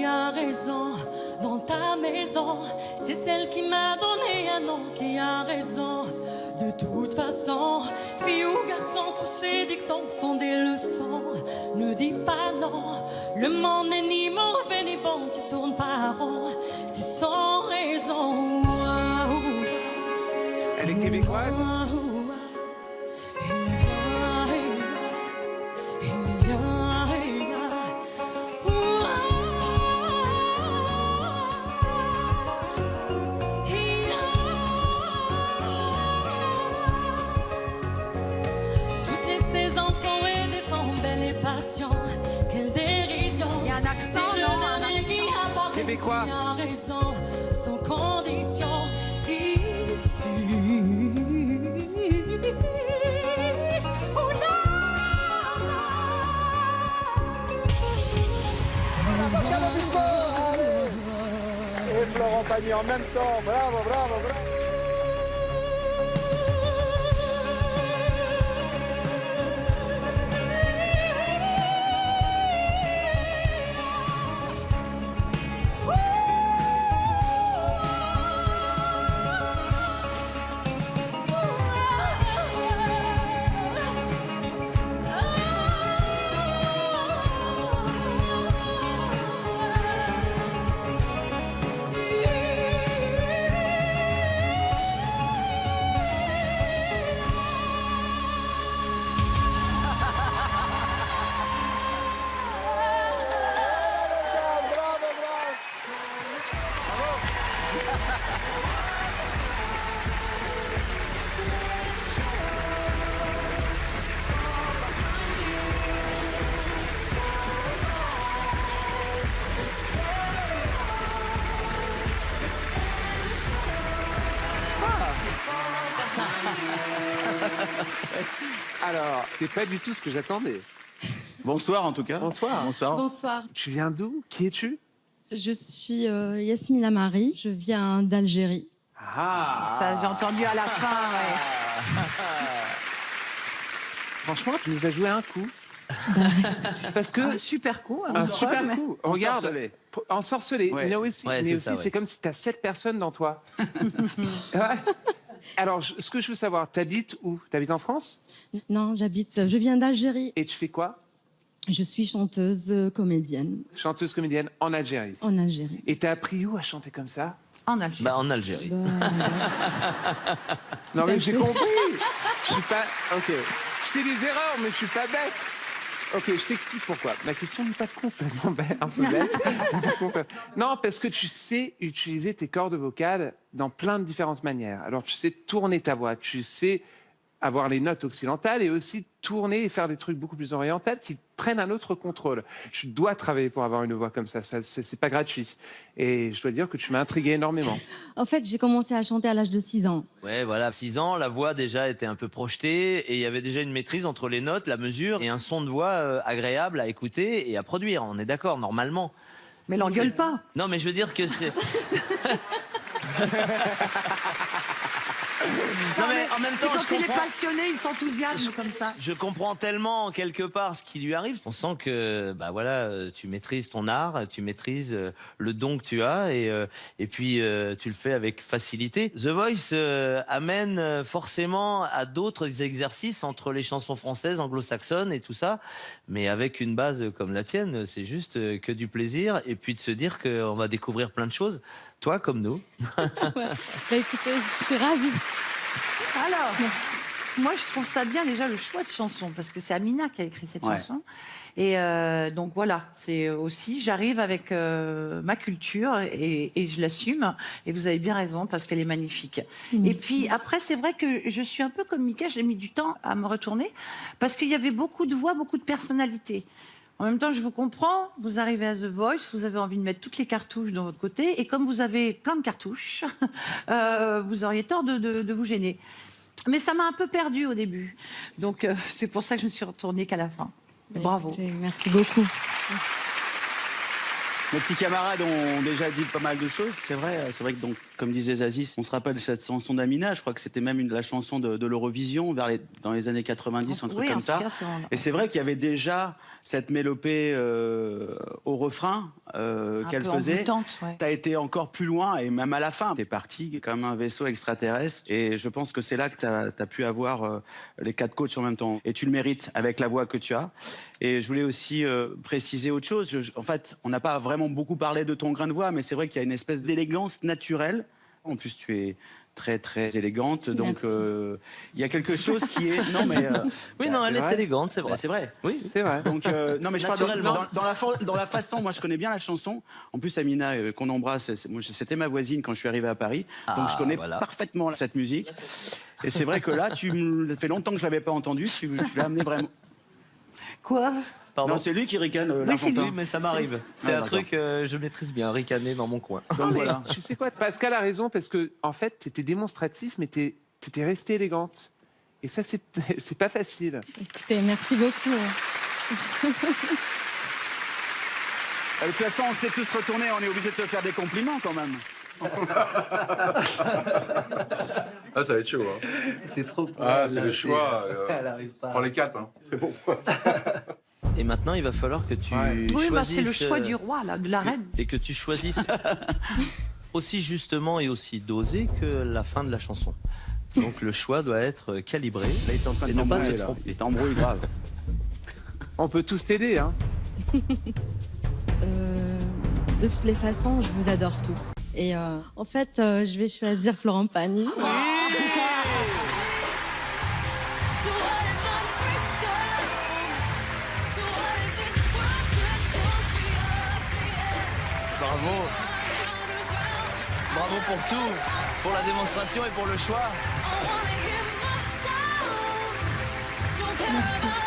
qui a raison dans ta maison. C'est celle qui m'a donné un nom qui a raison. De toute façon, fille ou garçon, tous ces dictons sont des leçons. Ne dis pas non, le monde n'est ni mauvais ni bon, tu tournes pas rond, c'est sans raison. Elle est québécoise? Québécois. Sans condition issue. Pascal Obispo et Florent Pagny en même temps. Bravo, bravo, bravo. Alors, c'est pas du tout ce que j'attendais. Bonsoir en tout cas. Bonsoir. Bonsoir. Bonsoir, Tu viens d'où? Qui es-tu? je suis Yasmina Marie, je viens d'Algérie. Ah! Ça, j'ai entendu à la fin, ouais. Franchement, tu nous as joué un coup. Parce que... Un super coup. Un super coup. Regarde, Ensorcelé. Ensorcelé. Ouais. Mais aussi, Ouais, c'est ça, c'est ouais. comme si tu as 7 personnes dans toi. Ouais. Alors, ce que je veux savoir, t'habites où? T'habites en France? Non, je viens d'Algérie. Et tu fais quoi? Je suis chanteuse, comédienne Chanteuse comédienne en Algérie. en Algérie. Et t'as appris où à chanter comme ça? En Algérie. Bah, en Algérie. Bah, Non, mais à j'ai fait. compris. Je suis pas... Ok. Je fais des erreurs, mais je suis pas bête. Ok, je t'explique pourquoi. Ma question n'est pas complètement bête, un peu bête. Non, parce que tu sais utiliser tes cordes vocales dans plein de différentes manières. Alors, tu sais tourner ta voix, tu sais avoir les notes occidentales et aussi tourner et faire des trucs beaucoup plus orientaux qui prennent un autre contrôle. Tu dois travailler pour avoir une voix comme ça, c'est pas gratuit. Et je dois dire que tu m'as intrigué énormément. En fait, j'ai commencé à chanter à l'âge de 6 ans. Ouais, voilà, 6 ans, la voix déjà était un peu projetée et il y avait déjà une maîtrise entre les notes, la mesure et un son de voix agréable à écouter et à produire. On est d'accord, normalement. Mais l'engueule pas. Non, mais je veux dire que c'est... Non, mais en même temps, Quand je il est comprends... passionné, il s'enthousiasme comme ça. Je comprends tellement quelque part ce qui lui arrive. On sent que bah voilà, tu maîtrises ton art, tu maîtrises le don que tu as et puis tu le fais avec facilité. The Voice amène forcément à d'autres exercices entre les chansons françaises, anglo-saxonnes et tout ça, mais avec une base comme la tienne, c'est juste que du plaisir et puis de se dire qu'on va découvrir plein de choses, toi comme nous. Ouais. Bah, écoutez, je suis ravie. Alors, moi, je trouve ça bien déjà le choix de chanson, parce que c'est Amina qui a écrit cette Ouais. chanson. Et donc voilà, c'est aussi, j'arrive avec ma culture et je l'assume. Et vous avez bien raison, parce qu'elle est magnifique. Et puis après, c'est vrai que je suis un peu comme Mika, j'ai mis du temps à me retourner, parce qu'il y avait beaucoup de voix, beaucoup de personnalités. En même temps, je vous comprends, vous arrivez à The Voice, vous avez envie de mettre toutes les cartouches de votre côté, et comme vous avez plein de cartouches, vous auriez tort de vous gêner. Mais ça m'a un peu perdue au début. Donc c'est pour ça que je me suis retournée qu'à la fin. Bah, Bravo. écoutez, merci beaucoup. Mes petits camarades ont déjà dit pas mal de choses, c'est vrai que donc, comme disait Zazie, on se rappelle de cette chanson d'Amina, je crois que c'était même la chanson de l'Eurovision dans les années 90, un truc Oui, en comme tout ça. cas, c'est en- Et c'est vrai qu'il y avait déjà cette mélopée refrain qu'elle peu faisait, envoûtante, ouais. tu as été encore plus loin et même à la fin, tu es parti comme un vaisseau extraterrestre. Et je pense que c'est là que tu as pu avoir les 4 coachs en même temps. Et tu le mérites avec la voix que tu as. Et je voulais aussi préciser autre chose. En fait, on n'a pas vraiment beaucoup parlé de ton grain de voix, mais c'est vrai qu'il y a une espèce d'élégance naturelle. En plus, tu es très, très élégante. Donc, il y a quelque chose qui est... Non, mais... Oui, non, elle est élégante, c'est vrai. Bah, c'est vrai. Oui, C'est vrai. Donc, non, mais je parle Naturellement. dans la façon, moi je connais bien la chanson. En plus, Amina, qu'on embrasse, c'était ma voisine quand je suis arrivé à Paris. Donc je connais voilà. parfaitement cette musique. Et c'est vrai que là, ça fait longtemps que je l'avais pas entendu, tu l'as amené vraiment. Quoi? Pardon. Non, c'est lui qui ricane, c'est l'Argentin. Oui, mais ça m'arrive. C'est Ah, un d'accord. truc, je maîtrise bien, ricaner dans mon coin. Donc voilà. Tu sais quoi, Pascal a raison parce que en fait, t'étais démonstratif, mais t'étais restée élégante. Et ça, c'est pas facile. Écoutez, merci beaucoup. De toute façon, on s'est tous retournés, on est obligé de te faire des compliments quand même. Ah, ça va être chaud. Hein. C'est trop. Ah, c'est le choix. Elle arrive pas. Prends les 4. Hein. C'est bon. Et maintenant, il va falloir que tu Ouais. Oui, bah, c'est le choisisses, choix du roi, là, de la reine. et que tu choisisses aussi justement et aussi dosé que la fin de la chanson. Donc le choix doit être calibré. Là, il est en train de Et ne pas t'embrouiller, te là. tromper. Il t'embrouille grave. On peut tous t'aider, hein. De toutes les façons, je vous adore tous. Et en fait, je vais choisir Florent Pagny. Bravo. Bravo pour tout, pour la démonstration et pour le choix. Merci.